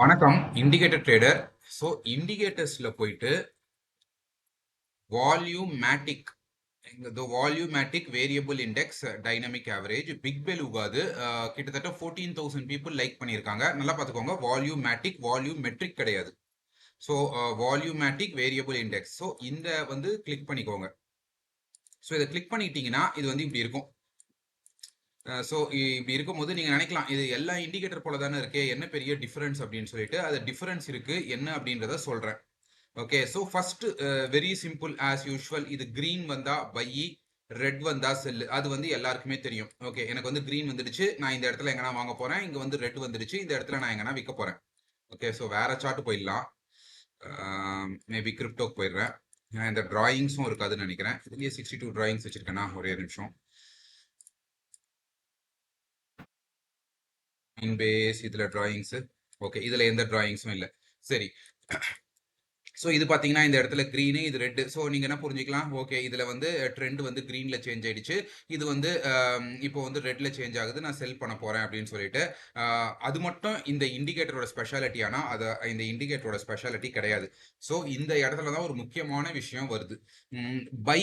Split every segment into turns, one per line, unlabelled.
வணக்கம். Indicator trader. So இண்டிகேட்டர்ஸ்ல போயிட்டு volumatic இந்த volumatic variable index dynamic average big beluga கிட்டத்தட்ட 14,000 பீப்புள் லைக் பண்ணியிருக்காங்க. நல்லா பார்த்துக்கோங்க. வால்யூமேட்டிக் வால்யூம் மெட்ரிக் கிடையாது. So volumatic variable index. So இந்த வந்து கிளிக் பண்ணிக்கோங்க. ஸோ இதை கிளிக் பண்ணிட்டீங்கன்னா இது வந்து இப்படி இருக்கும். ஸோ இப்படி இருக்கும்போது நீங்கள் நினைக்கலாம் இது எல்லா இண்டிகேட்டர் போல தானே இருக்கு, என்ன பெரிய டிஃபரன்ஸ் அப்படின்னு சொல்லிட்டு. அது டிஃபரன்ஸ் இருக்கு, என்ன அப்படின்றத சொல்றேன். Okay, so first very simple as usual. இது கிரீன் வந்தா பை, ரெட் வந்தா செல். அது வந்து எல்லாருக்குமே தெரியும். ஓகே, எனக்கு வந்து கிரீன் வந்துடுச்சு, நான் இந்த இடத்துல எங்கன்னா வாங்க போறேன். இங்க வந்து ரெட் வந்துடுச்சு, இந்த இடத்துல நான் எங்கன்னா விற்க போறேன். ஓகே, ஸோ வேற சார்ட் போயிடலாம். மேபி கிரிப்டோக்கு போயிடுறேன். இந்த டிராயிங்ஸும் இருக்காதுன்னு நினைக்கிறேன். இதுலயே 62 டிராயிங்ஸ் வச்சிருக்கேன்னா ஒரே நிமிஷம். இன்பேஸ் இதுல டிராயிங்ஸ். ஓகே, இதுல எந்த டிராயிங்ஸும் இல்லை. சரி. ஸோ இது பார்த்தீங்கன்னா இந்த இடத்துல க்ரீனு, இது ரெட்டு. ஸோ நீங்கள் என்ன புரிஞ்சுக்கலாம், ஓகே இதில் வந்து ட்ரெண்ட் வந்து க்ரீனில் சேஞ்ச் ஆயிடுச்சு, இது வந்து இப்போ வந்து ரெட்டில் சேஞ்ச் ஆகுது, நான் செல் பண்ண போகிறேன் அப்படின்னு சொல்லிட்டு. அது மட்டும் இந்த இண்டிகேட்டரோட ஸ்பெஷாலிட்டி. ஆனால் அது இந்த இண்டிகேட்டரோட ஸ்பெஷாலிட்டி கிடையாது. ஸோ இந்த இடத்துல தான் ஒரு முக்கியமான விஷயம் வருது. பை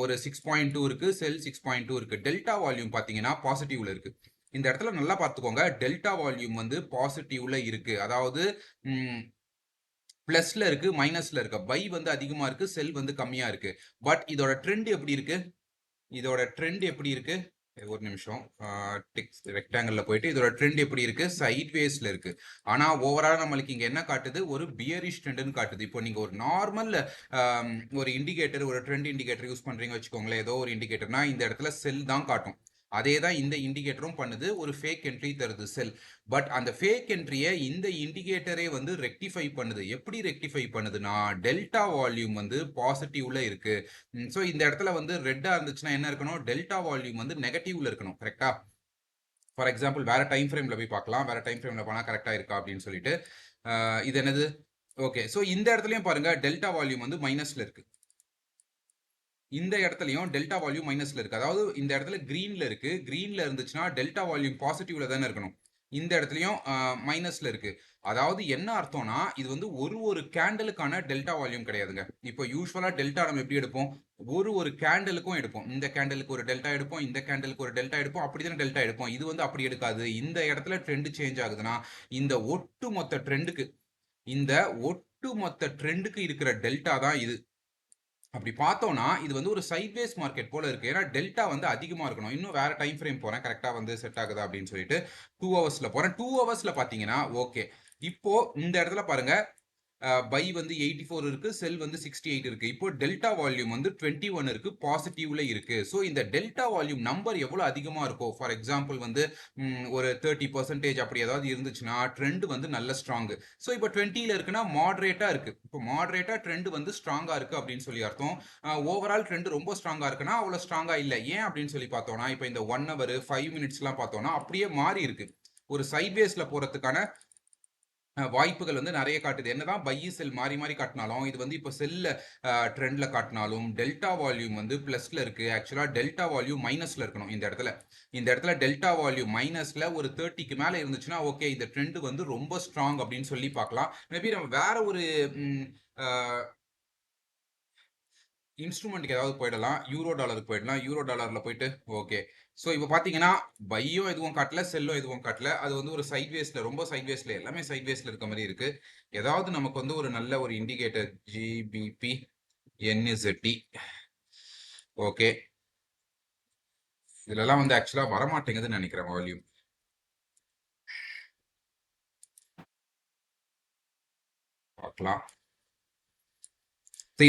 ஒரு 6.2 இருக்கு, செல் 6.2 இருக்கு. டெல்டா வால்யூம் பார்த்தீங்கன்னா பாசிட்டிவ்ல இருக்கு. இந்த இடத்துல நல்லா பார்த்துக்கோங்க, டெல்டா வால்யூம் வந்து பாசிட்டிவ்ல இருக்கு. அதாவது பிளஸ்ல இருக்கு, மைனஸ்ல இருக்கு. பை வந்து அதிகமா இருக்கு, செல் வந்து கம்மியா இருக்கு. பட் இதோட ட்ரெண்ட் எப்படி இருக்கு? இதோட ட்ரெண்ட் எப்படி இருக்கு? ஒரு நிமிஷம். ரெக்டாங்கிள்ல போயிட்டு இதோட ட்ரெண்ட் எப்படி இருக்கு? சைட் வேஸ்ல இருக்கு. ஆனா ஓவரால் நம்மளுக்கு இங்க என்ன காட்டுது? ஒரு பியரிஷ் ட்ரெண்ட்னு காட்டுது. இப்போ நீங்க ஒரு நார்மல் ஒரு இண்டிகேட்டர், ஒரு ட்ரெண்ட் இண்டிகேட்டர் யூஸ் பண்றீங்க வச்சுக்கோங்களேன், ஏதோ ஒரு இண்டிகேட்டர்னா இந்த இடத்துல செல் தான் காட்டும். அதே தான் இந்த இண்டிகேட்டரும் பண்ணுது, ஒரு ஃபேக் என்ட்ரி தருது செல். பட் அந்த ஃபேக் என்ட்ரியை இந்த இண்டிகேட்டரே வந்து ரெக்டிஃபை பண்ணுது. எப்படி ரெக்டிஃபை பண்ணுதுன்னா, டெல்டா வால்யூம் வந்து பாசிட்டிவ்ல இருக்கு. ஸோ இந்த இடத்துல வந்து ரெட்டா இருந்துச்சுன்னா என்ன இருக்கணும்? டெல்டா வால்யூம் வந்து நெகட்டிவ்ல இருக்கணும். கரெக்டா? ஃபார் எக்ஸாம்பிள் வேற டைம் ஃப்ரேம்ல போய் பார்க்கலாம். வேற டைம் ஃப்ரேம்ல போனா கரெக்டா இருக்கா அப்படின்னு சொல்லிட்டு. இது என்னது? ஓகே, ஸோ இந்த இடத்துலயும் பாருங்க, டெல்டா வால்யூம் வந்து மைனஸ்ல இருக்கு. இந்த இடத்துலயும் டெல்டா வால்யூம் மைனஸ்ல இருக்கு. அதாவது இந்த இடத்துல கிரீன்ல இருக்கு. கிரீன்ல இருந்துச்சுன்னா டெல்டா வால்யூம் பாசிட்டிவ்ல தானே இருக்கணும். இந்த இடத்துலயும் மைனஸ்ல இருக்கு. அதாவது என்ன அர்த்தம்னா, இது வந்து ஒரு கேண்டலுக்கான டெல்டா வால்யூம் கிடையாதுங்க. இப்போ யூஸ்வலா டெல்டா நம்ம எப்படி எடுப்போம்? ஒரு கேண்டலுக்கும் எடுப்போம். இந்த கேண்டலுக்கு ஒரு டெல்டா எடுப்போம், இந்த கேண்டலுக்கு ஒரு டெல்டா எடுப்போம், அப்படிதானே டெல்டா எடுப்போம். இது வந்து அப்படி எடுக்காது. இந்த இடத்துல ட்ரெண்ட் சேஞ்ச் ஆகுதுன்னா, இந்த ஒட்டுமொத்த ட்ரெண்டுக்கு இந்த ஒட்டுமொத்த ட்ரெண்டுக்கு இருக்கிற டெல்டா தான் இது. அப்படி பார்த்தோம்னா இது வந்து ஒரு சைட்வேஸ் மார்க்கெட் போல இருக்கு. ஏன்னா டெல்டா வந்து அதிகமா இருக்கணும். இன்னும் வேற டைம் ஃப்ரேம் போறேன், கரெக்டா வந்து செட் ஆகுதா அப்படின்னு சொல்லிட்டு 2 ஹவர்ஸ்ல போறேன். 2 ஹவர்ஸ்ல பாத்தீங்கன்னா ஓகே. இப்போ இந்த இடத்துல பாருங்க, பை வந்து 84 இருக்கு, செல் வந்து 68 இருக்கு. இப்போ டெல்டா வால்யூம் வந்து 21 இருக்கு, பாசிட்டிவ்ல இருக்கு. ஸோ இந்த டெல்டா வால்யூம் நம்பர் எவ்வளவு அதிகமா இருக்கும்? ஃபார் எக்ஸாம்பிள் வந்து ஒரு 30% அப்படி ஏதாவது இருந்துச்சுன்னா ட்ரெண்ட் வந்து நல்ல ஸ்ட்ராங். ஸோ இப்போ 20ல இருக்குன்னா மாடரேட்டா இருக்கு. இப்போ மாடரேட்டா ட்ரெண்ட் வந்து ஸ்ட்ராங்கா இருக்கு அப்படின்னு சொல்லி அர்த்தம். ஓவரால் ட்ரெண்ட் ரொம்ப ஸ்ட்ராங்கா இருக்குன்னா அவ்வளவு ஸ்ட்ராங்கா இல்லை. ஏன் அப்படின்னு சொல்லி பார்த்தோம்னா, இப்போ இந்த 1 ஹவர் 5 மினிட்ஸ்லாம் பார்த்தோம்னா அப்படியே மாறி இருக்கு. ஒரு சைட்வேஸ்ல போறதுக்கான வாய்ப்புகள் வந்து நிறைய காட்டுது. என்னதான் பை செல் மாறி மாறி காட்டினாலும், இது வந்து இப்போ செல்ல ட்ரெண்ட்ல காட்டினாலும் டெல்டா வால்யூம் வந்து பிளஸ்ல இருக்கு. ஆக்சுவலா டெல்டா வால்யூம் மைனஸ்ல இருக்கணும். இந்த இடத்துல டெல்டா வால்யூம் மைனஸ்ல ஒரு 30க்கு மேல இருந்துச்சுன்னா ஓகே, இந்த ட்ரெண்ட் வந்து ரொம்ப ஸ்ட்ராங் அப்படின்னு சொல்லி பார்க்கலாம். மேபி நம்ம வேற ஒரு இன்ஸ்ட்ருமெண்ட்டுக்கு ஏதாவது போயிடலாம். யூரோ டாலருக்கு போயிடலாம். யூரோ டாலர்ல போயிட்டு ஓகே. ஸோ இப்போ பார்த்தீங்கன்னா பையும் எதுவும் காட்டல, செல்லும் எதுவும் காட்டல. அது வந்து ஒரு சைட்வேஸ்ல, ரொம்ப சைட்வேஸ்ல, எல்லாமே சைட்வேஸ்ல இருக்க மாதிரி இருக்கு. ஏதாவது நமக்கு வந்து ஒரு நல்ல ஒரு இண்டிகேட்டர் ஜிபிபி என்இசட்டி. ஓகே, இதுலலாம் வந்து ஆக்சுவலா வரமாட்டேங்குதுன்னு நினைக்கிறேன் வால்யூம். பார்க்கலாம்.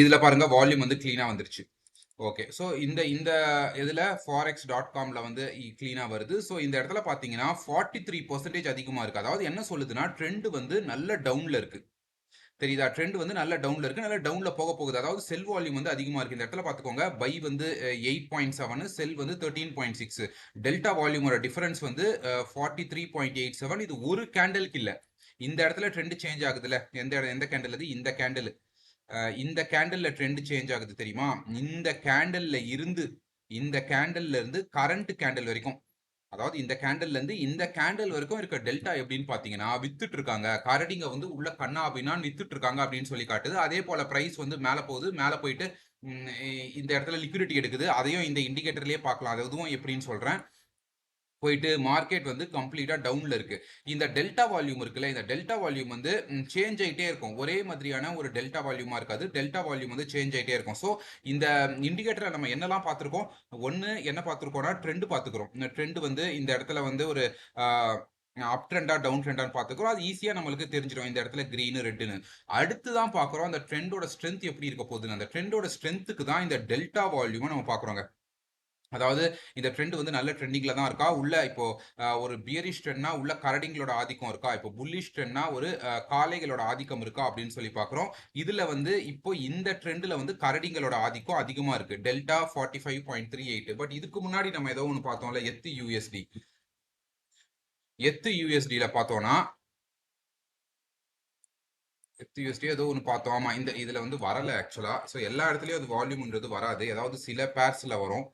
இதுல பாருங்க வால்யூம் வந்து கிளீனா வந்துருச்சு. ஓகே, ஸோ இந்த இந்த இதில் forex.comல வந்து கிளீனாக வருது. ஸோ இந்த இடத்துல பார்த்தீங்கன்னா 43% அதிகமாக இருக்குது. அதாவது என்ன சொல்லுதுன்னா, ட்ரெண்ட் வந்து நல்ல டவுனில் இருக்குது. தெரியுதா? ட்ரெண்ட் வந்து நல்ல டவுனில் இருக்குது, நல்ல டவுனில் போக போகுது. அதாவது செல் வால்யூம் வந்து அதிகமாக இருக்குது. இந்த இடத்துல பார்த்துக்கோங்க, பை வந்து 8.7, செல் வந்து 13.6. டெல்டா வால்யூமோட டிஃபரன்ஸ் வந்து 43.87. இது ஒரு கேண்டலுக்கு இல்லை. இந்த இடத்துல ட்ரெண்ட் சேஞ்ச் ஆகுதுல்ல, எந்த கேண்டல் அது? இந்த கேண்டல். இந்த கேண்டல்ல ட்ரெண்ட் சேஞ்ச் ஆகுது தெரியுமா? இந்த கேண்டல்ல இருந்து கரண்ட் கேண்டல் வரைக்கும் அதாவது இந்த கேண்டில்ல இருந்து இந்த கேண்டில் வரைக்கும் இருக்க டெல்டா எப்படின்னு பாத்தீங்கன்னா வித்துட்டு இருக்காங்க, கரடிங்க வந்து உள்ள கண்ணா அப்படின்னா வித்துட்டு இருக்காங்க அப்படின்னு சொல்லி காட்டுது. அதே போல பிரைஸ் வந்து மேல போகுது, மேல போயிட்டு இந்த இடத்துல லிக்விடிட்டி எடுக்குது. அதையும் இந்த இண்டிகேட்டர்லயே பார்க்கலாம். அதுவும் எப்படின்னு சொல்றேன். போயிட்டு மார்க்கெட் வந்து கம்ப்ளீட்டா டவுன்ல இருக்கு. இந்த டெல்டா வால்யூம் இருக்குல்ல, இந்த டெல்டா வால்யூம் வந்து சேஞ்ச் ஆயிட்டே இருக்கும். ஒரே மாதிரியான ஒரு டெல்டா வால்யூமா இருக்காது. டெல்டா வால்யூம் வந்து சேஞ்ச் ஆயிட்டே இருக்கும். ஸோ இந்த இண்டிகேட்டரை நம்ம என்னெல்லாம் பார்த்துருக்கோம்? ஒன்னு என்ன பார்த்துருக்கோம்னா ட்ரெண்ட் பார்த்துக்கிறோம். இந்த ட்ரெண்ட் வந்து இந்த இடத்துல வந்து ஒரு அப் ட்ரெண்டா டவுன் ட்ரெண்டான்னு பார்த்துக்கிறோம். அது ஈஸியா நம்மளுக்கு தெரிஞ்சிடும். இந்த இடத்துல கிரீனு ரெட்டுன்னு. அடுத்து தான் பார்க்குறோம் அந்த ட்ரெண்டோட ஸ்ட்ரென்த் எப்படி இருக்க போகுதுன்னு. அந்த ட்ரெண்டோட ஸ்ட்ரென்த்துக்கு தான் இந்த டெல்டா வால்யூமை நம்ம பார்க்குறோங்க. அதாவது இந்த ட்ரெண்ட் வந்து நல்ல ட்ரெண்டிங்ல தான் இருக்கா, உள்ள இப்போ ஒரு பியரிஷ் ட்ரெண்ட்னா உள்ள கரடிங்களோட ஆதிக்கம் இருக்கா, இப்போ புல்லிஷ் ட்ரெண்ட்னா ஒரு காளைகளோட ஆதிக்கம் இருக்கா அப்படின்னு சொல்லி பார்க்குறோம். இதுல வந்து இப்போ இந்த ட்ரெண்ட்ல வந்து கரடிங்களோட ஆதிக்கம் அதிகமா இருக்கு. டெல்டா 45.38. பட் இதுக்கு முன்னாடி நம்ம ஏதோ ஒன்று பார்த்தோம்ல, எத்து யூஎஸ்டி. எத்து யூஎஸ்டில பார்த்தோம்னா எத்து யூஎஸ்டி ஏதோ ஒன்று பார்த்தோம். ஆமா, இந்த இதுல வந்து வரல ஆக்சுவலா. ஸோ எல்லா இடத்துலயும் அது வால்யூம்ன்றது வராது, ஏதாவது சில பேர்ஸ்ல வரும்.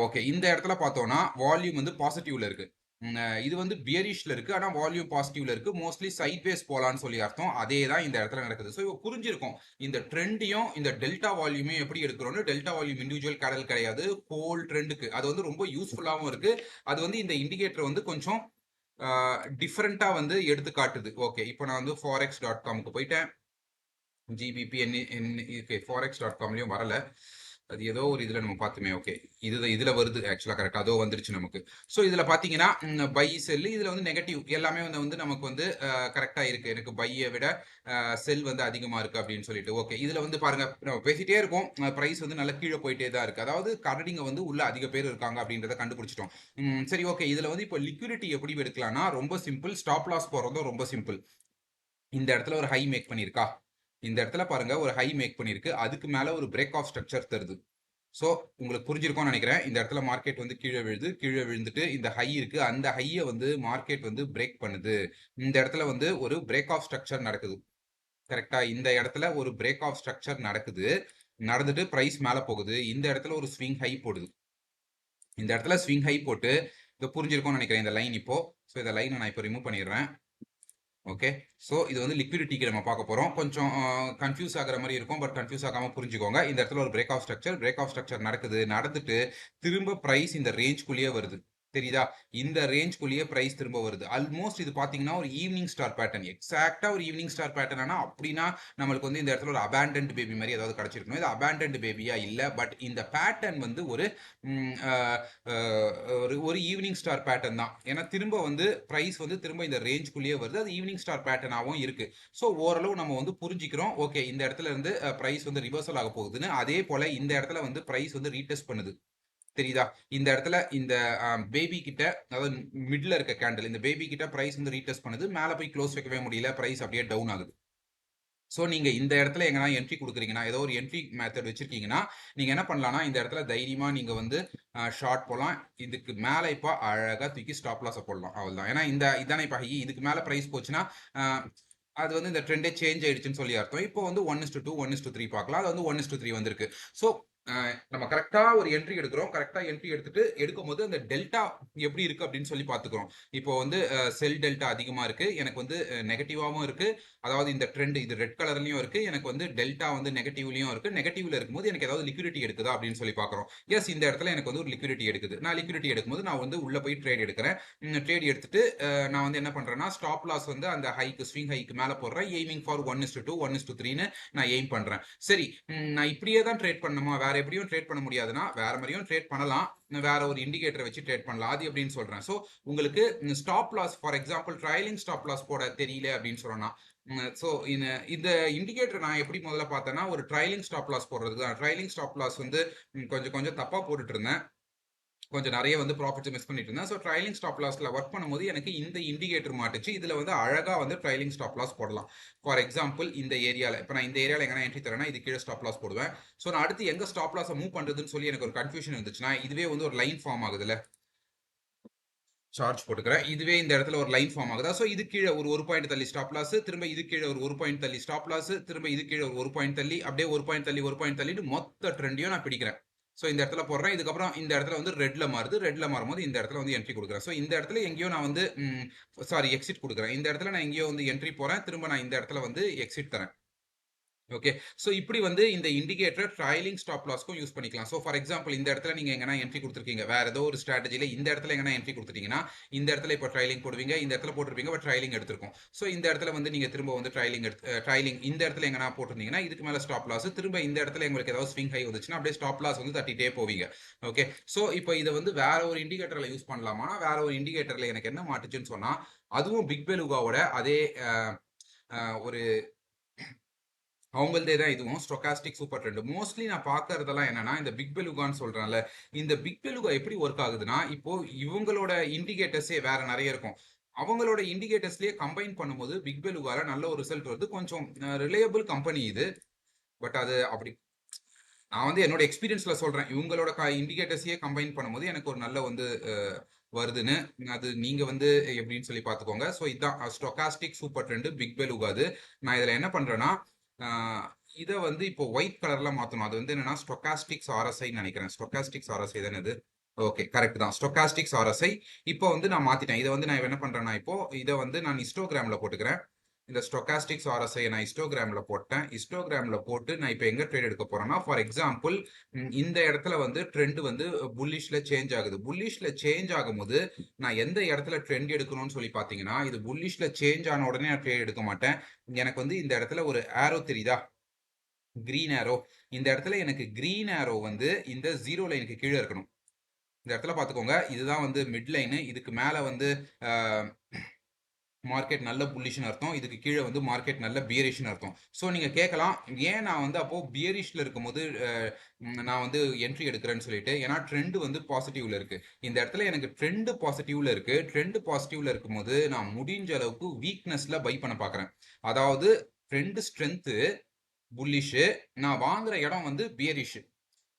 ஓகே. இந்த இடத்துல பார்த்தோம்னா வால்யூம் வந்து பாசிட்டிவ்ல இருக்கு. இது வந்து பியரிஷ்ல இருக்கு. ஆனா வால்யூம் பாசிட்டிவ்ல இருக்கு. மோஸ்ட்லி சைட் வேஸ் போலான்னு சொல்லி அர்த்தம். அதே தான் இந்த இடத்துல நடக்குது. ஸோ புரிஞ்சிருக்கும். இந்த ட்ரெண்டையும் இந்த டெல்டா வால்யூமையும் எப்படி எடுக்கிறோம்னு. டெல்டா வால்யூம் இண்டிவிஜுவல் கேடல் கிடையாது, ஹோல் ட்ரெண்டுக்கு. அது வந்து ரொம்ப யூஸ்ஃபுல்லாகவும் இருக்கு. அது வந்து இந்த இண்டிகேட்டர் வந்து கொஞ்சம் டிஃப்ரெண்டா வந்து எடுத்து காட்டுது. ஓகே, இப்போ நான் வந்து forex.comக்கு போயிட்டேன். ஜிபிபி forex.comலயும் வரல. அது ஏதோ ஒரு இதுல நம்ம பார்த்துமே. ஓகே, இதுல வருது ஆக்சுவலா. கரெக்டா அதோ வந்துருச்சு நமக்கு. ஸோ இதுல பாத்தீங்கன்னா பை செல், இதுல வந்து நெகட்டிவ் எல்லாமே வந்து நமக்கு வந்து கரெக்டா இருக்கு. எனக்கு பையை விட செல் வந்து அதிகமா இருக்கு அப்படின்னு சொல்லிட்டு. ஓகே, இதுல வந்து பாருங்க, நம்ம பேசிட்டே இருக்கோம், பிரைஸ் வந்து நல்லா கீழே போயிட்டே தான் இருக்கு. அதாவது கரடிங்க வந்து உள்ள அதிக பேர் இருக்காங்க அப்படின்றத கண்டுபிடிச்சிட்டோம். சரி, ஓகே. இதுல வந்து இப்போ லிக்விடிட்டி எப்படி எடுக்கலாம்னா ரொம்ப சிம்பிள். ஸ்டாப் லாஸ் போறதும் ரொம்ப சிம்பிள். இந்த இடத்துல ஒரு ஹை மேக் பண்ணிருக்கா, இந்த இடத்துல பாருங்க ஒரு ஹை மேக் பண்ணிருக்கு. அதுக்கு மேல ஒரு பிரேக் ஆஃப் ஸ்ட்ரக்சர் தருது. ஸோ உங்களுக்கு புரிஞ்சிருக்கும்னு நினைக்கிறேன். இந்த இடத்துல மார்க்கெட் வந்து கீழே விழுது. கீழே விழுந்துட்டு இந்த ஹை இருக்கு, அந்த ஹையை வந்து மார்க்கெட் வந்து பிரேக் பண்ணுது. இந்த இடத்துல வந்து ஒரு பிரேக் ஆஃப் ஸ்ட்ரக்சர் நடக்குது. கரெக்டா, இந்த இடத்துல ஒரு பிரேக் ஆஃப் ஸ்ட்ரக்சர் நடக்குது. நடந்துட்டு பிரைஸ் மேல போகுது. இந்த இடத்துல ஒரு ஸ்விங் ஹை போடுது. இந்த இடத்துல ஸ்விங் ஹை போட்டு இதை புரிஞ்சிருக்கும்னு நினைக்கிறேன் இந்த லைன் இப்போ. ஸோ இந்த லைனை நான் இப்போ ரிமூவ் பண்ணிடுறேன். ஓகே. ஸோ இது வந்து லிக்விடிட்டிக்கு நம்ம பார்க்க போகிறோம். கொஞ்சம் கன்ஃபியூஸ் ஆகிற மாதிரி இருக்கும், பட் கன்ஃபியூஸ் ஆகாமல் புரிஞ்சுக்கோங்க. இந்த இடத்துல ஒரு பிரேக் ஆஃப் ஸ்ட்ரக்சர் நடக்குது. நடந்துட்டு திரும்ப ப்ரைஸ் இந்த ரேஞ்ச்குள்ளேயே வருது. தெரியுதா? இந்த ரேஞ்ச்குள்ளேயே ப்ரைஸ் திரும்ப வருது. ஆல்மோஸ்ட் இது பார்த்தீங்கன்னா ஒரு ஈவினிங் ஸ்டார் பேட்டர்ன். எக்ஸாக்டா ஒரு ஈவினிங் ஸ்டார் பேட்டர்ன். ஆனால் அப்படின்னா நம்மளுக்கு வந்து இந்த இடத்துல ஒரு அபேண்டன்ட் பேபி மாதிரி ஏதாவது கிடைச்சிருக்கணும். இது அபேண்டன்ட் பேபியா இல்லை, பட் இந்த பேட்டர்ன் வந்து ஒரு ஒரு ஈவினிங் ஸ்டார் பேட்டர்ன் தான். ஏன்னா திரும்ப வந்து பிரைஸ் வந்து திரும்ப இந்த ரேஞ்ச்குள்ளேயே வருது. அது ஈவினிங் ஸ்டார் பேட்டர்னாகவும் இருக்கு. ஸோ ஓரளவு நம்ம வந்து புரிஞ்சுக்கிறோம். ஓகே, இந்த இடத்துல இருந்து பிரைஸ் வந்து ரிவர்சல் ஆக போகுதுன்னு. அதே போல இந்த இடத்துல வந்து பிரைஸ் வந்து ரீடெஸ்ட் பண்ணுது. தெரியுதா? இந்த இடத்துல இந்த பேபி கிட்ட, அதாவது மிட்ல இருக்க கேண்டில், இந்த பேபி கிட்ட பிரைஸ் வந்து ரீடெஸ்ட் பண்ணுது. மேல போய் க்ளோஸ் வைக்கவே முடியல, பிரைஸ் அப்படியே டவுன் ஆகுது. ஸோ நீங்க இந்த இடத்துல எங்கன்னா என்ட்ரி கொடுக்குறீங்கன்னா, ஏதோ ஒரு என்ட்ரி மெத்தட் வச்சிருக்கீங்கன்னா, நீங்க என்ன பண்ணலாம்னா இந்த இடத்துல தைரியமா நீங்க வந்து ஷார்ட் போலாம். இதுக்கு மேல இப்போ அழகா தூக்கி ஸ்டாப் லாஸை போடலாம். அவ்வளவுதான். ஏன்னா இதானே இப்போ ஹை. இதுக்கு மேல பிரைஸ் போச்சுன்னா அது வந்து இந்த ட்ரெண்டே சேஞ்ச் ஆயிடுச்சுன்னு சொல்லி அர்த்தம். இப்போ வந்து 1:2 1:3 பார்க்கலாம். அது வந்து 1:3 வந்திருக்கு. ஸோ நம்ம கரெக்டா ஒரு என்ட்ரி எடுக்கிறோம். கரெக்டா என்ட்ரி எடுத்துட்டு எடுக்கும்போது அந்த டெல்டா எப்படி இருக்கு அப்படின்னு சொல்லி பார்த்துக்கிறோம். இப்போ வந்து செல் டெல்டா அதிகமா இருக்கு, எனக்கு வந்து நெகட்டிவாவும் இருக்கு. அதாவது இந்த ட்ரெண்ட் இது ரெட் கலர்லயும் இருக்கு, எனக்கு வந்து டெல்டா வந்து நெகட்டிவ்லயும் இருக்கு. நெகட்டிவ்ல இருக்கும்போது எனக்கு ஏதாவது லிக்விடிட்டி எடுக்குதா அப்படின்னு சொல்லி பார்க்குறோம். எஸ், இந்த இடத்துல எனக்கு வந்து ஒரு லிக்விடிட்டி எடுக்குது. நான் லிக்விடிட்டி எடுக்கும்போது நான் வந்து உள்ள போய் ட்ரேட் எடுக்கிறேன். ட்ரேட் எடுத்துட்டு நான் வந்து என்ன பண்றேன்னா ஸ்டாப் லாஸ் வந்து அந்த ஹைக்கு, ஸ்விங் ஹைக்கு மேல போடுறேன். எய்மிங் ஃபார் 1:2 1:3ன்னு நான் எய்ம் பண்றேன். சரி, நான் இப்படியே தான் ட்ரேட் பண்ணணுமா, வேற எப்படியும் ட்ரேட் பண்ண முடியாதுன்னா வேற மாதிரியும் ட்ரேட் பண்ணலாம். வேற ஒரு இண்டிகேட்டரை வச்சு ட்ரேட் பண்ணலாம். அது எப்படின்னு சொல்றேன். ஸோ உங்களுக்கு stop loss, for example trailing stop loss போட தெரியல அப்படின்னு சொல்லலாம். ஸோ இந்த இண்டிகேட்டர் நான் எப்படி முதல்ல பார்த்தேன்னா ஒரு ட்ரைலிங் ஸ்டாப் லாஸ் போடுறது தான். ட்ரைலிங் ஸ்டாப் லாஸ் வந்து கொஞ்சம் கொஞ்சம் தப்பா போட்டுட்டு இருந்தேன். கொஞ்சம் நிறைய வந்து ப்ராஃபிட்ஸ் மிஸ் பண்ணிட்டு இருந்தேன். ஸோ ட்ரைலிங் ஸ்டாப் லாஸ்ல ஒர்க் பண்ணும்போது எனக்கு இந்த இண்டிகேட்டர் மாட்டுச்சு. இதுல வந்து அழகா வந்து ட்ரைலிங் ஸ்டாப் லாஸ் போடலாம். ஃபார் எக்ஸாம்பிள் இந்த ஏரியால இப்போ நான் இந்த ஏரியால எங்கன்னா என்ட்ரி தரேன்னா இது கீழே ஸ்டாப் லாஸ் போடுவேன். ஸோ நான் அடுத்து எங்க ஸ்டாப் லாஸை மூவ் பண்றதுன்னு சொல்லி எனக்கு ஒரு கன்ஃபியூஷன் இருந்துச்சுன்னா இதுவே வந்து ஒரு லைன் ஃபார்ம் ஆகுதுல்ல, சார்ஜ் போட்டுக்கிறேன். இதுவே இந்த இடத்துல ஒரு லைன் ஃபார்ம் ஆகுதா? ஸோ இது கீழே ஒரு பாயிண்ட் தள்ளி ஸ்டாப் லாஸ், திரும்ப இது கீழே ஒரு பாயிண்ட் தள்ளி ஸ்டாப் லாஸ், திரும்ப இது கீழே ஒரு பாயிண்ட் தள்ளி, அப்படியே ஒரு பாயிண்ட் தள்ளி ஒரு பாயிண்ட் தள்ளிட்டு மொத்த ட்ரெண்டையும் நான் பிடிக்கிறேன். ஸோ இந்த இடத்துல போடுறேன். இதுக்கப்புறம் இந்த இடத்துல வந்து ரெட்ல மாறுது. ரெட்ல மாறும்போது இந்த இடத்துல வந்து என்ட்ரி குடுக்குறேன். ஸோ இந்த இடத்துல எங்கேயோ நான் வந்து சாரி எக்ஸிட் குடுக்குறேன். இந்த இடத்துல நான் எங்கேயோ வந்து என்ட்ரி போறேன். திரும்ப நான் இந்த இடத்துல வந்து எக்ஸிட் தரேன். ஓகே. ஸோ இப்படி வந்து இந்த இண்டிகேட்டர் ட்ரைலிங் ஸ்டாப் லாஸ்க்கும் யூஸ் பண்ணிக்கலாம். ஸோ ஃபார் எக்ஸாம்பிள் இந்த இடத்துல நீங்க எங்கனா என்ட்ரி குடுத்துருக்கீங்க. வேற ஏதோ ஒரு ஸ்ட்ராட்டஜில இந்த இடத்துல எங்கனா என்ட்ரி குடுத்துட்டீங்கன்னா, இந்த இடத்துல இப்போ ட்ரைலிங் போடுவீங்க. இந்த இடத்துல போட்டிருப்பீங்க. But trailing எடுத்திருக்கும். ஸோ இந்த இடத்துல வந்து நீங்க திரும்ப வந்து ட்ரைலிங் இந்த இடத்துல எங்கனா போட்டிருந்தீங்கன்னா, இதுக்கு மேல ஸ்டாப் லாஸ். திரும்ப இந்த இடத்துல உங்களுக்கு ஏதாவது ஸ்விங் ஹை வந்துச்சுன்னா, அப்படியே ஸ்டாப் லாஸ் வந்து தட்டிட்டே போவீங்க. ஓகே. ஸோ இப்போ இத வந்து வேற ஒரு இண்டிகேட்டர்ல யூஸ் பண்ணலாமா? வேற ஒரு இண்டிகேட்டர்ல எனக்கு என்ன மாட்டுச்சுன்னு சொன்னா, அதுவும் பிக் பெலுகாவோட அதே அ அ ஒரு அவங்கள்தே தான் இதுவும் ஸ்டோகாஸ்டிக் சூப்பர் ட்ரெண்ட். மோஸ்ட்லி நான் பார்க்கறதெல்லாம் என்னன்னா, இந்த பிக் பெலுகான்னு சொல்றேன்ல, இந்த பிக் பெலுகா எப்படி ஒர்க் ஆகுதுன்னா, இப்போ இவங்களோட இண்டிகேட்டர்ஸே வேற நெறைய இருக்கும். அவங்களோட இண்டிகேட்டர்ஸ்லயே கம்பைன் பண்ணும்போது பிக் பெலுகால நல்ல ஒரு ரிசல்ட் வருது. கொஞ்சம் ரிலையபிள் கம்பெனி இது. பட் அது அப்படி நான் வந்து என்னோட எக்ஸ்பீரியன்ஸ்ல சொல்றேன். இவங்களோட இண்டிகேட்டர்ஸையே கம்பைன் பண்ணும்போது எனக்கு ஒரு நல்ல வந்து வருதுன்னு. அது நீங்க வந்து எப்படின்னு சொல்லி பார்த்துக்கோங்க. ஸோ இதான் ஸ்டோகாஸ்டிக் சூப்பர் ட்ரெண்ட் பிக் பெலுகாது. நான் இதுல என்ன பண்றேன்னா, ஆ இத வந்து இப்போ ஒயிட் கலர்ல மாத்தணும். அது வந்து என்னன்னா ஸ்டோகாஸ்டிக்ஸ் ஆர்எஸ்ஐன்னு நெனைக்கிறேன். ஸ்டோகாஸ்டிக்ஸ் ஆர்எஸ்ஐ தானே இது? ஓகே. கரெக்ட் தான். ஸ்டோகாஸ்டிக்ஸ் ஆர்எஸ்ஐ. இப்போ வந்து நான் மாத்திட்டேன். இத வந்து நான் என்ன பண்றேன்னா, இப்போ இத வந்து நான் ஹிஸ்டோகிராம்ல போட்டுக்கிறேன். இந்த ஸ்டோகாஸ்டிக்ஸ் ஆர்எஸ்ஐ நான் ஹிஸ்டோகிராம்ல போட்டேன். ஹிஸ்டோகிராம்ல போட்டு நான் இப்ப எங்க ட்ரேட் எடுக்க போறேன்னா, ஃபார் எக்ஸாம்பிள் இந்த இடத்துல வந்து ட்ரெண்ட் வந்து புல்லிஷ்ல சேஞ்ச் ஆகுது. புல்லிஷ்ல சேஞ்ச் ஆகும்போது நான் எந்த இடத்துல ட்ரெண்ட் எடுக்கணும்னு சொல்லி பார்த்தீங்கன்னா, இது புல்லிஷ்ல சேஞ்ச் ஆன உடனே நான் ட்ரேட் எடுக்க மாட்டேன். எனக்கு வந்து இந்த இடத்துல ஒரு ஆரோ தெரியுதா? கிரீன் ஆரோ. இந்த இடத்துல எனக்கு கிரீன் ஆரோ வந்து இந்த 0 லைனுக்கு கீழ இருக்கணும். இந்த இடத்துல பார்த்துக்கோங்க. இதுதான் வந்து மிட் லைனு. இதுக்கு மேல வந்து அ மார்க்கெட் நல்ல புல்லிஷ்னு அர்த்தம். இதுக்கு கீழ வந்து மார்க்கெட் நல்ல பியரிஷ்னு அர்த்தம். ஸோ நீங்க கேட்கலாம், ஏன் நான் வந்து அப்போ பியரிஷ்ல இருக்கும்போது நான் வந்து என்ட்ரி எடுக்கிறேன்னு சொல்லிட்டு. ஏன்னா ட்ரெண்ட் வந்து பாசிட்டிவ்ல இருக்கு. இந்த இடத்துல எனக்கு ட்ரெண்ட் பாசிட்டிவ்ல இருக்கு. ட்ரெண்ட் பாசிட்டிவ்ல இருக்கும்போது நான் முடிஞ்ச அளவுக்கு வீக்னஸ்ல பை பண்ண பார்க்குறேன். அதாவது ட்ரெண்ட் ஸ்ட்ரென்த் புல்லிஷ், நான் வாங்குற இடம் வந்து பியரிஷ்.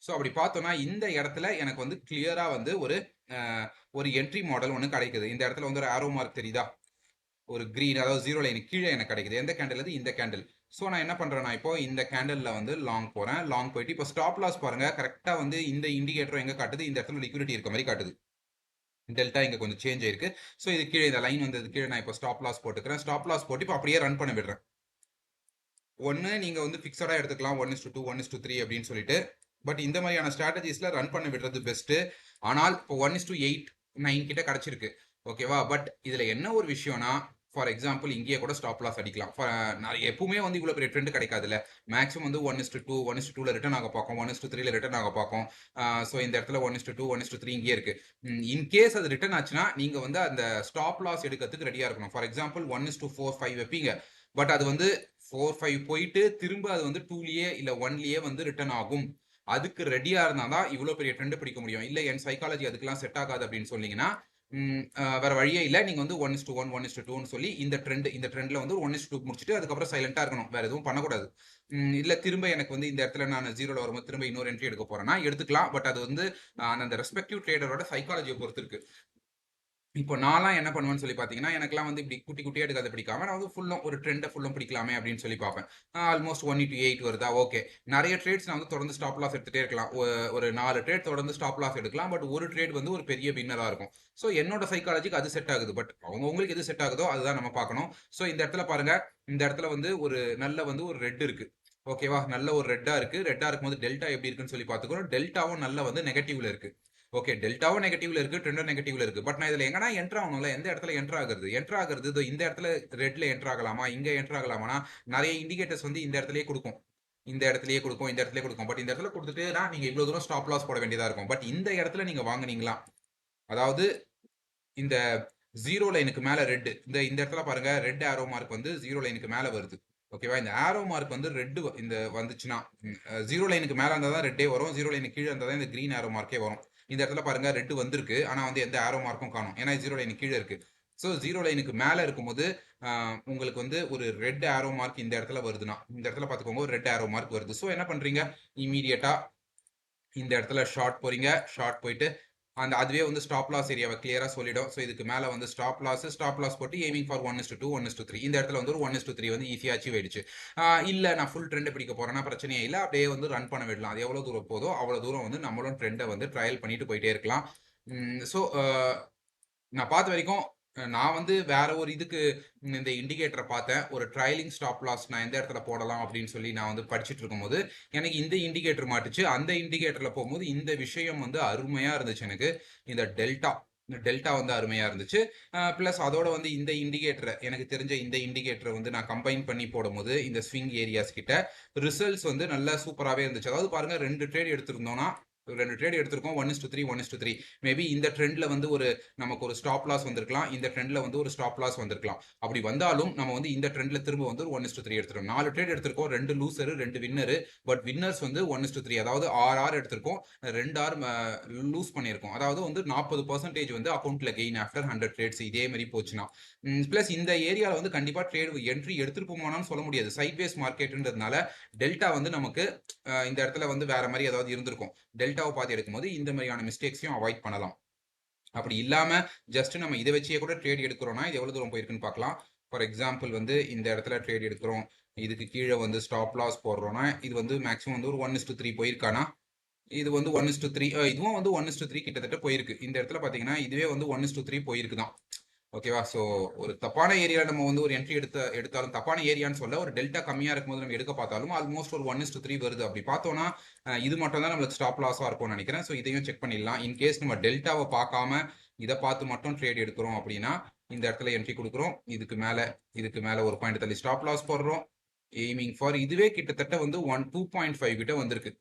ஸோ அப்படி பார்த்தோம்னா, இந்த இடத்துல எனக்கு வந்து கிளியரா வந்து ஒரு என்ட்ரி மாடல் ஒண்ணு கிடைக்குது. இந்த இடத்துல வந்து ஒரு ஆரோ மார்க் தெரியுதா? ஒரு கிரீன், அதாவது 0 லைனுக்கு கீழ எனக்கு கிடைக்குது. எந்த கேண்டில் அது? இந்த கேண்டில். ஸோ நான் என்ன பண்றேன்னா, இப்போ இந்த கேண்டில்ல வந்து லாங் போறேன். லாங் போயிட்டு இப்போ ஸ்டாப் லாஸ் பாருங்க. கரெக்ட்டா வந்து இந்த இண்டிகேட்டர் எங்க காட்டுது? இந்த இடத்துல லிக்விடிட்டி இருக்க மாரி காட்டுது. டெல்டா இங்க கொஞ்சம் சேஞ்ச் ஆயிருக்கு. ஸோ இது கீழ இந்த லைன் வந்தது கீழ நான் இப்போ ஸ்டாப் லாஸ் போட்டுக்கிறேன். ஸ்டாப் லாஸ் போட்டு இப்போ அப்படியே ரன் பண்ண விடுறேன். ஒண்ணு நீங்க வந்து ஃபிக்ஸடா எடுத்துக்கலாம். 1:2, 1:3 அப்படின்னு சொல்லிட்டு. பட் இந்த மாதிரியான ஸ்ட்ராட்டஜிஸ்ல ரன் பண்ண விடுறது பெஸ்ட். ஆனால் இப்போ 1:8, 9 கிட்ட கிடைச்சிருக்கு. ஓகேவா? பட் இதுல என்ன ஒரு விஷயம்னா, ஃபார் எக்ஸாம்பிள் இங்கேயே கூட ஸ்டாப் லாஸ் அடிக்கலாம். நிறைய எப்பவுமே வந்து இவ்வளவு பெரிய ட்ரெண்ட் கிடைக்காதுல்ல. மேக்ஸிமம் வந்து 1:2, 1:2ல ரிட்டர்ன் ஆக பார்க்கும். 1:3ல ரிட்டர்ன் ஆக பார்க்கும். ஸோ இந்த இடத்துல 1:2, 1:3 இங்கே இருக்கு. இன்கேஸ் அது ரிட்டர்ன் ஆச்சுன்னா, நீங்க வந்து அந்த ஸ்டாப் லாஸ் எடுக்கிறதுக்கு ரெடியா இருக்கணும். ஃபார் எக்ஸாம்பிள் 1:4, 5 வைப்பீங்க. பட் அது வந்து 4, 5 போயிட்டு திரும்ப அது வந்து 2லயே இல்ல 1லயே வந்து ரிட்டர்ன் ஆகும். அதுக்கு ரெடியா இருந்தா தான் இவ்வளவு பெரிய ட்ரெண்ட் பிடிக்க முடியும். இல்ல என் சைக்காலஜி அதுக்கெல்லாம் செட் ஆகாது அப்படின்னு சொன்னீங்கன்னா, வேற வழியே இல்ல. நீங்க வந்து 1:1, 1:2ன்னு சொல்லி இந்த ட்ரெண்ட்ல வந்து 1:2 முடிச்சுட்டு அதுக்கப்புறம் சைலண்டா இருக்கணும். வேற எதுவும் பண்ணக்கூடாது. இல்ல திரும்ப எனக்கு வந்து இந்த இடத்துல நான் 0ல வரும்போது திரும்ப இன்னொரு என்ட்ரி எடுக்க போறேன்னா எடுத்துக்கலாம். பட் அது வந்து அந்த ரெஸ்பெக்டிவ் ட்ரேடரோட சைக்காலஜியை பொறுத்து இருக்கு. இப்போ நான்லாம் என்ன பண்ணுவேன்னு சொல்லி பார்த்தீங்கன்னா, எனக்கெல்லாம் வந்து இப்படி குட்டி குட்டியா எடுக்கிறத பிடிக்காம, நான் வந்து ஃபுல்லும் ஒரு ட்ரெண்ட ஃபுல்லும் பிடிக்கலாமே அப்படின்னு சொல்லி பார்ப்பேன். ஆல்மோஸ்ட் 1:8 வருதா? ஓகே. நெறைய ட்ரேட்ஸ் நான் வந்து தொடர்ந்து ஸ்டாப் லாஸ் எடுத்துட்டே இருக்கலாம். ஒரு 4 ட்ரேட் தொடர்ந்து ஸ்டாப் லாஸ் எடுக்கலாம். பட் ஒரு ட்ரேட் வந்து ஒரு பெரிய வின்னரா இருக்கும். ஸோ என்னோட சைக்காலஜிக்கு அது செட் ஆகுது. பட் அவங்கவங்களுக்கு எது செட் ஆகுதோ அதுதான் நம்ம பார்க்கணும். ஸோ இந்த இடத்துல பாருங்க, இந்த இடத்துல வந்து ஒரு நல்ல வந்து ஒரு ரெட் இருக்கு. ஓகேவா? நல்ல ஒரு ரெட்டா இருக்கு. ரெட்டா இருக்கும்போது டெல்டா எப்படி இருக்குன்னு சொல்லி பார்த்துக்கிறோம். டெல்டாவும் நல்ல வந்து நெகட்டிவ்ல இருக்கு. ஓகே. டெல்டாவும் நெகட்டிவ்ல இருக்கு. ட்ரெண்டும் நெகட்டிவ்ல இருக்கு. பட் நான் இதுல எங்கனா என்டர் ஆகணும்ல. எந்த இடத்துல என்டர் ஆகுறது? என்டர் ஆகுறது இதோ இந்த இடத்துல ரெட்ல என்டர் ஆகலாமா? இங்க என்டர் ஆகலாமான்னா, நெறைய இண்டிகேட்டர்ஸ் வந்து இந்த இடத்திலேயே குடுக்கும். இந்த இடத்திலேயே குடுக்கும். இந்த இடத்திலேயே குடுக்கும். பட் இந்த இடத்துல குடுத்துட்டுனா நீங்க இவ்வளவு தூரம் ஸ்டாப் லாஸ் போட வேண்டியதா இருக்கும். பட் இந்த இடத்துல நீங்க வாங்குனீங்களா? அதாவது இந்த 0 லைனுக்கு மேல ரெட். இந்த இடத்துல பாருங்க ரெட் ஆரோ மார்க் வந்து 0 லைனுக்கு மேல வருது. ஓகேவா? இந்த ஆரோ மார்க் வந்து ரெட் இந்த வந்துச்சுன்னா 0 லைனுக்கு மேல இருந்தா தான் ரெட்டே வரும். 0 லைனுக்கு கீழ இருந்தா தான் இந்த கிரீன் ஆரோ மார்க்கே வரும். இந்த இடத்துல பாருங்க ரெட் வந்திருக்கு. ஆனா வந்து எந்த ஆரோ மார்க்கும் காணோம். ஏன்னா 0 லைனுக்கு கீழ இருக்கு. ஸோ 0 லைனுக்கு மேல இருக்கும்போது உங்களுக்கு வந்து ஒரு ரெட் ஆரோ மார்க் இந்த இடத்துல வருதுன்னா, இந்த இடத்துல பார்த்துக்கோங்க ஒரு ரெட் ஆரோ மார்க் வருது. ஸோ என்ன பண்றீங்க? இம்மீடியட்டா இந்த இடத்துல ஷார்ட் போறீங்க. ஷார்ட் போயிட்டு அதுவே வந்து ஸ்டாப் லாஸ் ஏரியாவை கிளியரா சொல்லிடும். ஸோ இதுக்கு மேல வந்து ஸ்டாப் லாஸ் போட்டு எய்மிங் ஃபார் 1:2 1:3 இந்த இடத்துல வந்து ஒரு 1:3 வந்து ஈஸியா அச்சீவ் ஆயிடுச்சு. இல்ல நான் ஃபுல் ட்ரெண்ட் பிடிக்க போறேன்னா பிரச்சனையே இல்ல, அப்படியே வந்து ரன் பண்ண விடலாம். அது எவ்வளவு தூரம் போதோ அவ்வளவு தூரம் வந்து நம்மளும் ட்ரெண்டை வந்து ட்ரையல் பண்ணிட்டு போயிட்டே இருக்கலாம். ஸோ நான் பார்த்த வரைக்கும் நான் வந்து வேற ஒரு இதுக்கு இந்த இண்டிகேட்டரை பார்த்தேன். ஒரு ட்ரையலிங் ஸ்டாப் லாஸ் நான் எந்த இடத்துல போடலாம் அப்படின்னு சொல்லி நான் வந்து படிச்சுட்டு இருக்கும்போது எனக்கு இந்த இண்டிகேட்டர் மாட்டுச்சு. அந்த இண்டிகேட்டர்ல போகும்போது இந்த விஷயம் வந்து அருமையா இருந்துச்சு எனக்கு. இந்த டெல்டா வந்து அருமையா இருந்துச்சு. பிளஸ் அதோட வந்து இந்த இண்டிகேட்டர் எனக்கு தெரிஞ்ச இந்த இண்டிகேட்டரை வந்து நான் கம்பைன் பண்ணி போடும்போது இந்த ஸ்விங் ஏரியாஸ் கிட்ட ரிசல்ட்ஸ் வந்து நல்லா சூப்பராகவே இருந்துச்சு. அதாவது பாருங்க 2 ட்ரேட் எடுத்திருந்தோம்னா 2 ட்ரேட் எடுத்திருக்கோம் 1:3 1:3 மேபி இந்த ட்ரெண்ட்ல வந்து நமக்கு ஒரு ஸ்டாப் லாஸ் வந்திருக்கலாம், இந்த ட்ரெண்ட்ல வந்து ஒரு ஸ்டாப் லாஸ் வந்திருக்கலாம். அப்படி வந்தாலும் நம்ம வந்து இந்த ட்ரெண்ட்ல திரும்ப வந்து ஒரு 1:3 எடுத்துரும். 4 ட்ரேட் எடுத்திருக்கோம், 2 லூசர் 2 வின்னர். பட் வின்னர்ஸ் வந்து 1:3 அதாவது 6 எடுத்திருக்கோம், 2 லூஸ் பண்ணியிருக்கோம். அதாவது வந்து 40% வந்து அக்கௌண்ட்ல கெயின் ஆஃப்டர் 100 ட்ரேட்ஸ் இதே மாதிரி போச்சுன்னா. பிளஸ் இந்த ஏரியால வந்து கண்டிப்பா ட்ரேட் என்ட்ரி எடுத்துட்டு போமானான்னு சொல்ல முடியாது. சைட்வேஸ் மார்க்கெட்ன்றதுனால டெல்டா வந்து நமக்கு இந்த இடத்துல வந்து வேற மாதிரி ஏதாவது இருந்திருக்கும். டெல்டாவை பார்த்து எடுக்கும்போது இந்த மாதிரியான மிஸ்டேக்ஸையும் அவாய்ட் பண்ணலாம். அப்படி இல்லாம ஜஸ்ட் நம்ம இதை வச்சே கூட ட்ரேட் எடுக்கிறோம்னா இது எவ்வளவு தூரம் போயிருக்குன்னு பார்க்கலாம். ஃபார் எக்ஸாம்பிள் வந்து இந்த இடத்துல ட்ரேட் எடுக்கிறோம், இதுக்கு கீழே வந்து ஸ்டாப் லாஸ் போடுறோம்னா இது வந்து மேக்ஸிமம் வந்து ஒரு 1:3 போயிருக்கானா, இது வந்து 1:3 இதுவும் வந்து 1:3 கிட்டத்தட்ட போயிருக்கு. இந்த இடத்துல பாத்தீங்கன்னா இதுவே வந்து 1:3 போயிருக்கு தான். ஓகேவா? ஸோ ஒரு தப்பான ஏரியா நம்ம வந்து ஒரு என்ட்ரி எடுத்தாலும் தப்பான ஏரியான்னு சொல்ல, ஒரு டெல்டா கம்மியா இருக்கும்போது நம்ம எடுக்க பார்த்தாலும் ஆல்மோஸ்ட் ஒரு 1:3 வருது. அப்படி பார்த்தோம்னா இது மட்டும் தான் நம்மளுக்கு ஸ்டாப் லாஸா இருக்கும்னு நினைக்கிறேன். ஸோ இதையும் செக் பண்ணிடலாம். இன்கேஸ் நம்ம டெல்டாவை பார்க்காம இதை பார்த்து மட்டும் ட்ரேட் எடுக்கிறோம் அப்படின்னா இந்த இடத்துல என்ட்ரி கொடுக்குறோம், இதுக்கு மேல ஒரு பாயிண்ட் தள்ளி ஸ்டாப் லாஸ் போடுறோம், எய்மிங் ஃபார் இதுவே கிட்டத்தட்ட வந்து 2.5 கிட்ட வந்திருக்கு.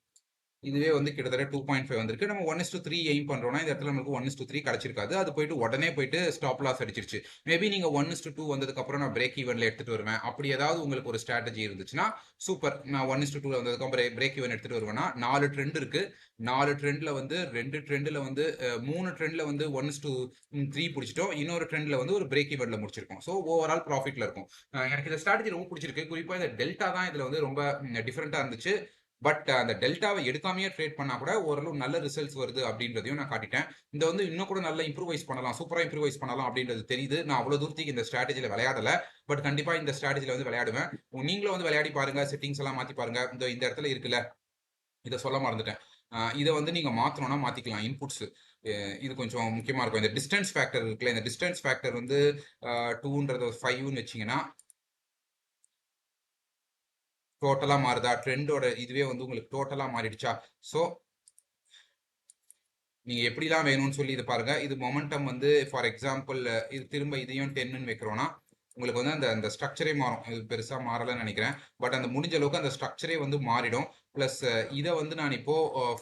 இதுவே வந்து கிட்டத்தட்ட 2.5 வந்திருக்கு. நம்ம 1:3 எய்ம் பண்றோம்னா இந்த இடத்துல நமக்கு 1:3 கிடைச்சிருக்காது. அது போயிட்டு உடனே போயிட்டு ஸ்டாப் லாஸ் அடிச்சிருச்சு. மேபி நீங்க 1:2 வந்ததுக்கு அப்புறம் நான் பிரேக் ஈவன்ல எடுத்துட்டு வருவேன், அப்படி ஏதாவது உங்களுக்கு ஒரு ஸ்ட்ராட்டஜி இருந்துச்சுன்னா சூப்பர். நான் 1:2 வந்ததுக்கு அப்புறம் பிரேக் ஈவன் எடுத்துட்டு வருவேன்னா 4 ட்ரெண்ட் இருக்கு. 4 ட்ரெண்ட்ல வந்து 2 ட்ரெண்ட்ல வந்து 3 ட்ரெண்ட்ல வந்து 1:3 பிடிச்சிட்டோம், இன்னொரு ட்ரெண்ட்ல வந்து ஒரு பிரேக் ஈவன்ல முடிச்சிருக்கோம். ஸோ ஓவரால் ப்ராஃபிட்ல இருக்கும். எனக்கு இந்த ஸ்ட்ராட்டஜி ரொம்ப பிடிச்சிருக்கு. குறிப்பா இந்த டெல்டா தான் இதுல வந்து ரொம்ப டிஃபரெண்டா இருந்துச்சு. பட் அந்த டெல்டாவை எடுக்காமையே ட்ரேட் பண்ணா கூட ஓரளவு நல்ல ரிசல்ட்ஸ் வருது அப்படின்றதையும் நான் காட்டிட்டேன். இந்த வந்து இன்னும் கூட நல்லா இம்ப்ரூவைஸ் பண்ணலாம், சூப்பரா இம்ப்ரூவைஸ் பண்ணலாம் அப்படின்றது தெரியுது. நான் அவ்வளவு தூரத்துக்கு இந்த ஸ்ட்ராட்டஜில விளையாடல, பட் கண்டிப்பா இந்த ஸ்ட்ராட்டஜில வந்து விளையாடுவேன். நீங்களும் வந்து விளையாடி பாருங்க, செட்டிங்ஸ் எல்லாம் மாத்தி பாருங்க. இந்த இடத்துல இருக்குல்ல, இதை சொல்ல மறந்துட்டேன். இதை வந்து நீங்க மாத்தணும்னா மாத்திக்கலாம். இன்புட்ஸ் இது கொஞ்சம் முக்கியமா இருக்கும். இந்த டிஸ்டன்ஸ் ஃபேக்டர் இருக்குல்ல, இந்த டிஸ்டன்ஸ் ஃபேக்டர் வந்து 2ன்றது 5ன்னு வச்சீங்கன்னா டோட்டலா மாறுதா, ட்ரெண்டோட இதுவே வந்து உங்களுக்கு டோட்டலா மாறிடுச்சா. ஸோ நீங்க எப்படிலாம் வேணும்னு சொல்லி இது பாருங்க. இது மொமெண்டம் வந்து ஃபார் எக்ஸாம்பிள் இது திரும்ப இதையும் 10ன்னு வைக்கிறோம்னா உங்களுக்கு வந்து அந்த ஸ்ட்ரக்சரே மாறும். இது பெருசா மாறலன்னு நினைக்கிறேன். பட் அந்த முடிஞ்ச அளவுக்கு அந்த ஸ்ட்ரக்சரே வந்து மாறிடும். பிளஸ் இதை வந்து நான் இப்போ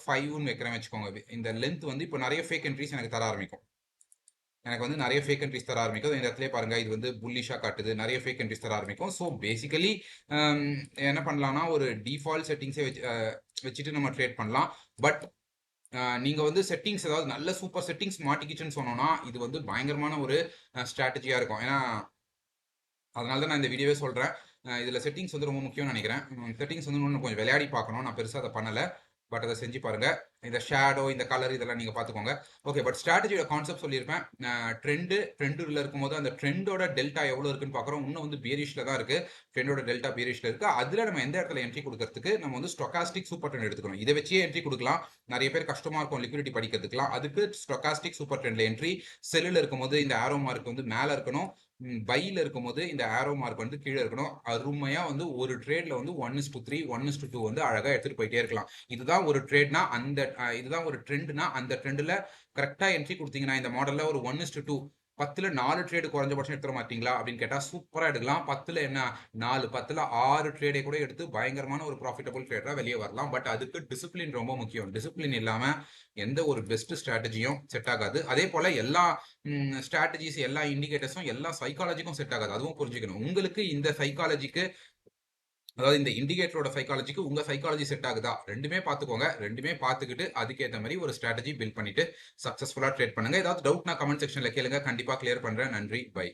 5ன்னு வைக்கிறேன் வச்சுக்கோங்க. இந்த லென்த் வந்து இப்போ நிறைய ஃபேக் என்ட்ரிஸ் எனக்கு தர ஆரம்பிக்கும். எனக்கு வந்து நிறைய ஃபேக் என்ட்ரிஸ் தர ஆரம்பிக்கும். இந்த இடத்துல பாருங்க, இது வந்து புல்லிஷா காட்டுது, நிறைய ஃபேக் என்ட்ரிஸ் தர ஆரம்பிக்கும். ஸோ பேசிக்கலி என்ன பண்ணலாம்னா ஒரு டிஃபால்ட் செட்டிங்ஸே வச்சுட்டு நம்ம ட்ரேட் பண்ணலாம். பட் நீங்க வந்து செட்டிங்ஸ் ஏதாவது நல்ல சூப்பர் செட்டிங்ஸ் மாட்டிக்கிச்சுன்னு சொன்னோம்னா இது வந்து பயங்கரமான ஒரு ஸ்ட்ராட்டஜியா இருக்கும். ஏன்னா அதனால தான் நான் இந்த வீடியோவே சொல்றேன். இதுல செட்டிங்ஸ் வந்து ரொம்ப முக்கியம்னு நினைக்கிறேன். செட்டிங்ஸ் வந்து இன்னும் கொஞ்சம் விளையாடி பார்க்கணும். நான் பெருசாக அதை பண்ணல, பட் அதை செஞ்சு பாருங்க. இந்த ஷேடோ, இந்த கலர் இதெல்லாம் நீங்க பாத்துக்கோங்க. ஓகே, பட் ஸ்ட்ராட்டஜியோட கான்செப்ட் சொல்லியிருப்பேன். ட்ரெண்டுல இருக்கும்போது அந்த ட்ரெண்டோட டெல்டா எவ்வளவு இருக்குன்னு பாக்குறோம். இன்னும் வந்து பியரிஷ்ல தான் இருக்கு. ட்ரெண்டோட டெல்டா பியரிஷ்ல இருக்கு. அதுல நம்ம எந்த இடத்துல என்ட்ரி கொடுக்கறதுக்கு நம்ம வந்து ஸ்டொகாஸ்டிக் சூப்பர் ட்ரெண்ட் எடுத்துக்கணும். இதை வச்சே என்ட்ரி கொடுக்கலாம். நிறைய பேர் கஷ்டமா இருக்கும் லிக்விடிட்டி படிக்கிறதுக்குலாம். அதுக்கு ஸ்டொகாஸ்டிக் சூப்பர் ட்ரெண்ட்ல என்ட்ரி. செல்லுல இருக்கும்போது இந்த ஆரோ மார்க் வந்து மேல இருக்கணும், பைல இருக்கும்போது இந்த ஆரோ மார்க் வந்து கீழே இருக்கணும். அருமையா வந்து ஒரு ட்ரேட்ல வந்து 1:3 1:2 வந்து அழகா எடுத்துட்டு போயிட்டே இருக்கலாம். இதுதான் ஒரு ட்ரேட்னா இதுதான் ஒரு ட்ரெண்ட்னா அந்த ட்ரெண்ட்ல கரெக்டா என்ட்ரி கொடுத்தீங்கன்னா இந்த மாடல்ல ஒரு 1:2 10ல 4 ட்ரேடு குறைஞ்சபட்சம் எடுத்துட மாட்டீங்களா அப்படின்னு கேட்டா சூப்பரா எடுக்கலாம். 10ல என்ன 4 10ல 6 ட்ரேடை கூட எடுத்து பயங்கரமான ஒரு ப்ராஃபிட்டபிள் ட்ரேடரா வெளியே வரலாம். பட் அதுக்கு டிசிப்ளின் ரொம்ப முக்கியம். டிசிப்ளின் இல்லாம எந்த ஒரு பெஸ்ட் ஸ்ட்ராட்டஜியும் செட் ஆகாது. அதே போல எல்லா ஸ்ட்ராட்டஜிஸ், எல்லா இண்டிகேட்டர்ஸும் எல்லா சைக்காலஜிக்கும் செட் ஆகாது. அதுவும் புரிஞ்சுக்கணும். உங்களுக்கு இந்த சைக்காலஜிக்கு, அதாவது இந்த இண்டிகேட்டரோட சைக்காலஜிக்கு உங்க சைக்காலஜி செட் ஆகுதா, ரெண்டுமே பார்த்துக்கோங்க. ரெண்டுமே பார்த்துக்கிட்டு அதுக்கேற்ற மாதிரி ஒரு ஸ்ட்ராட்டஜி பில்ட் பண்ணிட்டு சக்சஸ்ஃபுல்லா ட்ரேட் பண்ணுங்க. ஏதாவது டவுட் நான் கமெண்ட் செக்ஷன்ல கேளுங்க, கண்டிப்பா கிளியர் பண்றேன். நன்றி, பை.